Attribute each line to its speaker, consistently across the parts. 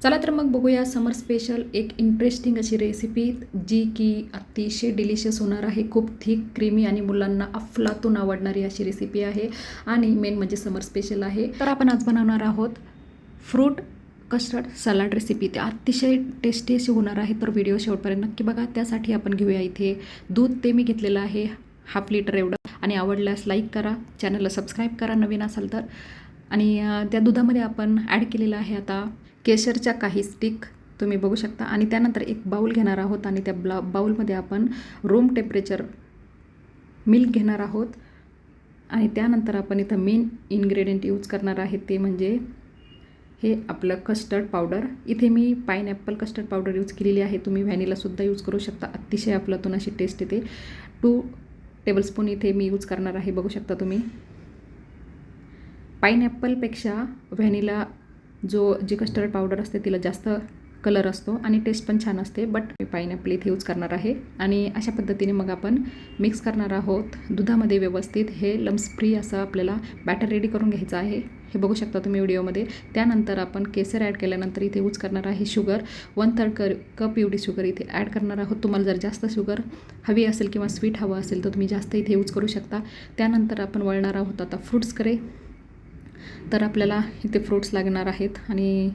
Speaker 1: चला तर मग बघूया समर स्पेशल एक इंटरेस्टिंग अशी रेसिपी जी की अतिशय डिलिशियस होणार आहे. खूप थिक क्रीमी आणि मुलांना अफलातून आवडणारी अशी रेसिपी आहे आणि मेन म्हणजे समर स्पेशल आहे. तर आपण आज बनवणार आहोत फ्रूट कस्टर्ड सलाड रेसिपी. ते अतिशय टेस्टी अशी होणार आहे, तर व्हिडिओ शेवटपर्यंत नक्की बघा. त्यासाठी आपण घेऊया इथे दूध. ते मी घेतलेलं आहे 1/2 लिटर एवढं. आणि आवडल्यास लाईक करा, चॅनलला सबस्क्राईब करा नवीन असाल तर. आणि त्या दुधामध्ये आपण ॲड केलेलं आहे आता केशरच्या काही स्टिक तुम्ही बघू शकता. आणि त्यानंतर एक बाऊल घेणार आहोत आणि त्या बाऊलमध्ये आपण रूम टेम्परेचर मिल्क घेणार आहोत. आणि त्यानंतर आपण इथं मेन इन्ग्रेडियंट यूज करणार आहे ते म्हणजे हे आपलं कस्टर्ड पावडर. इथे मी पाईनॲपल कस्टर्ड पावडर यूज केलेली आहे. तुम्ही व्हॅनिलासुद्धा यूज करू शकता. अतिशय अफलातून अशी टेस्ट येते. 2 टेबलस्पून इथे मी यूज करणार आहे, बघू शकता तुम्ही. पाईनॲपलपेक्षा व्हॅनिला जी कस्टर्ड पावडर असते तिला जास्त कलर असतो आणि टेस्ट पण छान असते, बट मी पाईनॲपल इथे यूज करणार आहे. आणि अशा पद्धतीने मग आपण मिक्स करणार आहोत दुधामध्ये व्यवस्थित. हे लम्स फ्री असं आपल्याला बॅटर रेडी करून घ्यायचं आहे, हे बघू शकता तुम्ही व्हिडिओमध्ये. त्यानंतर आपण केसर ॲड केल्यानंतर इथे यूज करणार आहे शुगर. 1/3 कप एवढी शुगर इथे ॲड करणार आहोत. तुम्हाला जर जास्त शुगर हवी असेल किंवा स्वीट हवं असेल तर तुम्ही जास्त इथे यूज करू शकता. त्यानंतर आपण वळणार आहोत आता फ्रूट्सकडे. तर आपल्याला इथे फ्रूट्स लागणार आहेत आणि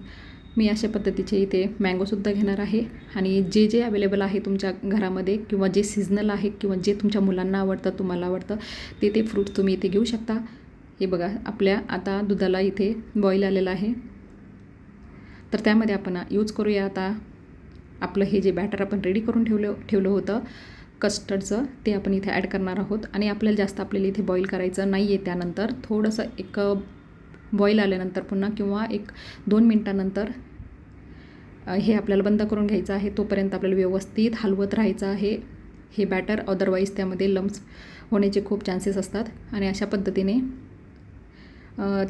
Speaker 1: मी अशा पद्धतीचे इथे मँगोसुद्धा घेणार आहे. आणि जे अवेलेबल आहे तुमच्या घरामध्ये किंवा जे सीझनल आहे किंवा जे तुमच्या मुलांना आवडतं, तुम्हाला आवडतं ते फ्रूट्स तुम्ही इथे घेऊ शकता. हे बघा, आपल्या आता दुधाला इथे बॉईल आलेलं आहे. तर त्यामध्ये आपण यूज करूया आता आपलं हे जे बॅटर आपण रेडी करून ठेवलं होतं कस्टर्डचं, ते आपण इथे ॲड करणार आहोत. आणि आपल्याला इथे बॉईल करायचं नाही आहे. त्यानंतर थोडंसं एक बॉईल आल्यानंतर पुन्हा किंवा 1-2 मिनटानंतर हे आपल्याला बंद करून घ्यायचं आहे. तोपर्यंत आपल्याला व्यवस्थित हलवत राहायचं आहे हे बॅटर, अदरवाईज त्यामध्ये लम्स होण्याचे खूप चान्सेस असतात. आणि अशा पद्धतीने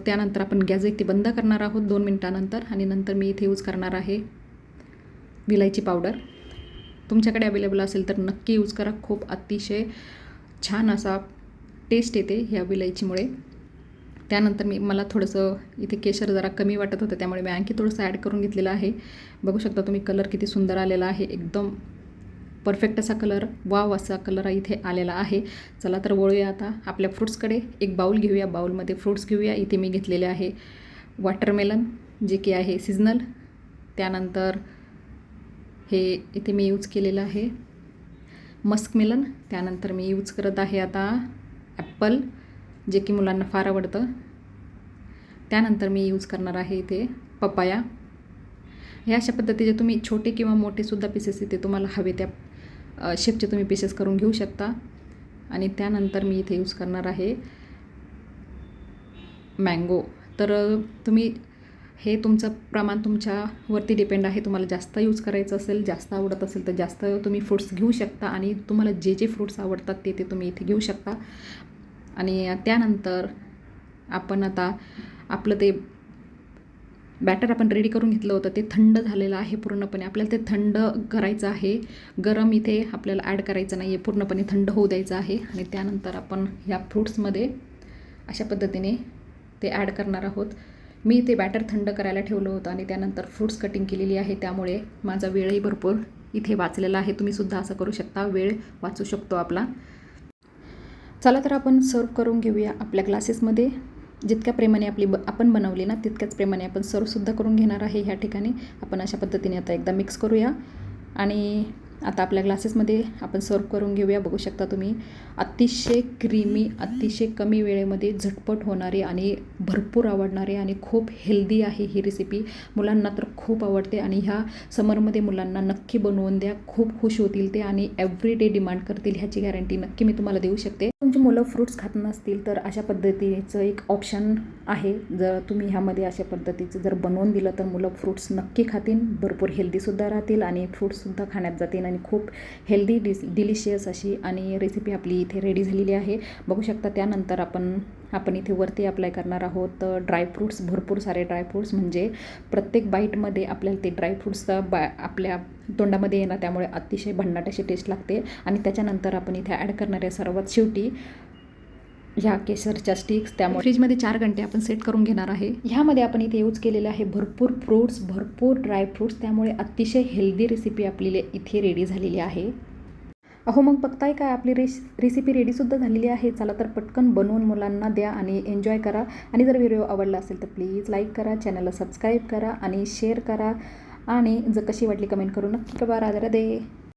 Speaker 1: त्यानंतर आपण गॅस इथे बंद करणार आहोत 2 मिनटानंतर. आणि नंतर मी इथे यूज करणार आहे विलायची पावडर. तुमच्याकडे अवेलेबल असेल तर नक्की यूज करा. खूप अतिशय छान असा टेस्ट येते ह्या विलायचीमुळे. त्यानंतर मला थोडंसं इथे केशर जरा कमी वाटत होतं, त्यामुळे मी आणखी थोडंसं ॲड करून घेतलेलं आहे. बघू शकता तुम्ही कलर किती सुंदर आलेला आहे. एकदम परफेक्ट असा कलर, वाव असा कलर इथे आलेला आहे. चला तर वळूया आता आपल्या फ्रूट्सकडे. एक बाऊल घेऊया, बाऊलमध्ये फ्रूट्स घेऊया. इथे मी घेतलेले आहे वॉटरमेलन, जे की आहे सीझनल. त्यानंतर हे इथे मी यूज केलेलं आहे मस्कमेलन. त्यानंतर मी यूज करत आहे आता ॲपल, जे की मुलांना फार आवडतं. त्यानंतर मी यूज करणार आहे इथे पपाया. हे अशा पद्धतीचे तुम्ही छोटे किंवा मोठेसुद्धा पीसेस इथे तुम्हाला हवे त्या शेपचे तुम्ही पीसेस करून घेऊ शकता. आणि त्यानंतर मी इथे यूज करणार आहे मँगो. तर तुम्ही हे तुमचं प्रमाण तुमच्यावरती डिपेंड आहे. तुम्हाला जास्त यूज करायचं असेल, जास्त आवडत असेल तर जास्त तुम्ही फ्रूट्स घेऊ शकता. आणि तुम्हाला जे फ्रूट्स आवडतात ते तुम्ही इथे घेऊ शकता. आणि त्यानंतर आपण आता आपलं ते बॅटर आपण रेडी करून घेतलं होतं ते थंड झालेलं आहे पूर्णपणे. आपल्याला ते थंड करायचं आहे, गरम इथे आपल्याला ॲड करायचं नाही आहे, पूर्णपणे थंड होऊ द्यायचं आहे. आणि त्यानंतर आपण ह्या फ्रूट्समध्ये अशा पद्धतीने ते ॲड करणार आहोत. मी ते बॅटर थंड करायला ठेवलं होतं आणि त्यानंतर फ्रूट्स कटिंग केलेली आहे, त्यामुळे माझा वेळही भरपूर इथे वाचलेला आहे. तुम्हीसुद्धा असं करू शकता, वेळ वाचू शकतो आपला. चला तर आपण सर्व करून घेऊया आपल्या ग्लासेसमध्ये. जितक्या प्रेमाने आपण बनवली ना तितक्याच प्रेमाने आपण सर्वसुद्धा करून घेणार आहे. ह्या ठिकाणी आपण अशा पद्धतीने आता एकदा मिक्स करूया आणि आता आपल्या ग्लासेसमध्ये आपण सर्व करून घेऊया. बघू शकता तुम्ही, अतिशय क्रीमी, अतिशय कमी वेळेमध्ये झटपट होणारी आणि भरपूर आवडणारे आणि खूप हेल्दी आहे ही रेसिपी. मुलांना तर खूप आवडते आणि ह्या समरमध्ये मुलांना नक्की बनवून द्या, खूप खुश होतील ते आणि एव्हरीडे डिमांड करतील, ह्याची गॅरंटी नक्की मी तुम्हाला देऊ शकते. तुमची मुलं फ्रूट्स खात नसतील तर अशा पद्धतीचं एक ऑप्शन आहे. जर तुम्ही ह्यामध्ये अशा पद्धतीचं जर बनवून दिलं तर मुलं फ्रूट्स नक्की खातील, भरपूर हेल्दीसुद्धा राहतील आणि फ्रूट्ससुद्धा खाण्यात जातील आणि खूप हेल्दी डिलिशियस अशी आणि रेसिपी आपली इथे रेडी झालेली आहे. बघू शकता. त्यानंतर आपण इथे वरती अप्लाय करणार आहोत ड्रायफ्रूट्स, भरपूर सारे ड्रायफ्रूट्स, म्हणजे प्रत्येक बाईटमध्ये आपल्याला ते ड्रायफ्रूट्सचा आपल्या तोंडामध्ये येणार, त्यामुळे अतिशय भन्नाट अशी टेस्ट लागते. आणि त्याच्यानंतर आपण इथे ॲड करणाऱ्या सर्वात शेवटी ह्या केसरच्या स्टिक्स. त्यामुळे फ्रीजमध्ये 4 घंटे आपण सेट करून घेणार आहे. ह्यामध्ये आपण इथे यूज केलेलं आहे भरपूर फ्रूट्स, भरपूर ड्रायफ्रूट्स. त्यामुळे अतिशय हेल्दी रेसिपी आपली इथे रेडी झालेली आहे. अहो मग बघताय काय, आपली रेसिपी रेडीसुद्धा झालेली आहे. चला तर पटकन बनवून मुलांना द्या आणि एन्जॉय करा. आणि जर व्हिडिओ आवडला असेल तर प्लीज लाईक करा, चॅनलला सबस्क्राईब करा आणि शेअर करा. आणि जर कशी वाटली कमेंट करून नक्की करा. राधे राधे.